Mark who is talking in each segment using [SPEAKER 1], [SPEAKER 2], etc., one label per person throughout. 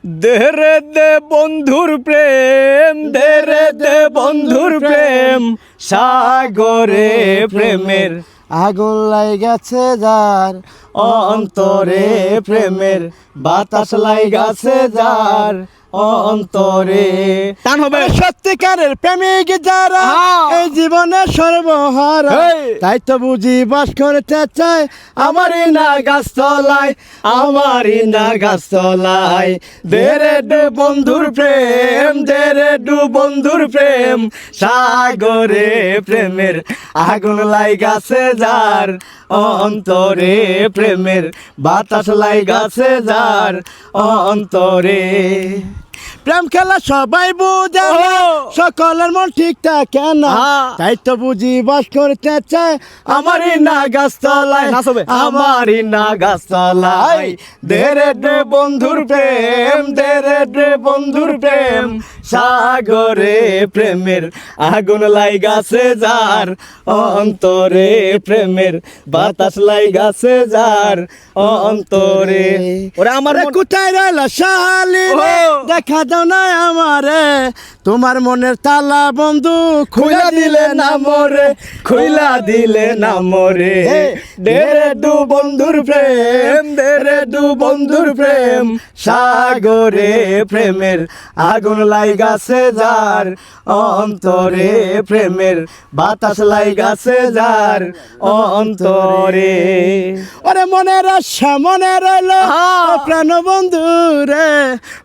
[SPEAKER 1] দেরে দে বন্ধুর প্রেম, দেরে দে বন্ধুর প্রেম, সাগরে প্রেমের
[SPEAKER 2] আগুন লাইগাছে যার
[SPEAKER 1] অন্তরে প্রেমের বাতাস লাইগাছে যার অন্তরে। টান হবে।
[SPEAKER 2] সত্যিকারের প্রেমিক যারা এই জীবনে সর্বহারা, তাই তো বুঝি বাস করতে চায়
[SPEAKER 1] আমারই না গাছতলায়, আমারই না গাছতলায়। দেরে দে বন্ধুর প্রেম, দেরে দু বন্ধুর প্রেম, সাগরে প্রেমের আগুন লাইগাছে যার অন্তরে প্রেমের বাতাস লাইগাছে যার অন্তরে।
[SPEAKER 2] প্রেম খেলা সবাই বুঝে না, সকলের মন ঠিক থাকে না, তাই তো বুঝি বাস করতে চায়
[SPEAKER 1] আমারই না গাছতলায়, আমারই না গাছতলায়। দেরে দে বন্ধুর প্রেম, দেরে দে বন্ধুর প্রেম, সাগরে প্রেমের আগুন লাইগাছে যার অন্তরে প্রেমের বাতাস লাইগাছে যার অন্তরে। ওরে আমার
[SPEAKER 2] কোথায় রইল শাহালি রে, দেখা দাও না আমারে, তোমার মনের তালা বন্ধু
[SPEAKER 1] খুইলা দিলে না মোরে, খুইলা দিলে না মোরে। দেরে দু বন্ধুর প্রেম, দেরে দু বন্ধুর প্রেম, সাগরে প্রেমের আগুন লাইগাছে যার অন্তরে প্রেমের বাতাস লাইগাছে যার অন্তরে।
[SPEAKER 2] ওরে মনের আশা মনে রইল প্রাণ বন্ধু রে,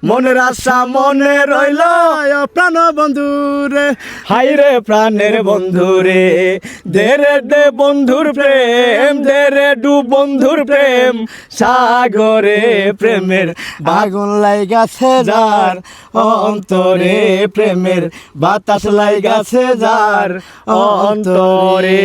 [SPEAKER 1] মনের আশা মনে রইল
[SPEAKER 2] প্রাণ বন্ধু রে,
[SPEAKER 1] হাই রে প্রাণের বন্ধু রে। দেরে দে বন্ধুর প্রেম, দেরে দু বন্ধুর প্রেম, সাগরে প্রেমের
[SPEAKER 2] আগুন লাইগাছে
[SPEAKER 1] যার অন্তরে প্রেমের বাতাস লাইগাছে যার অন্তরে।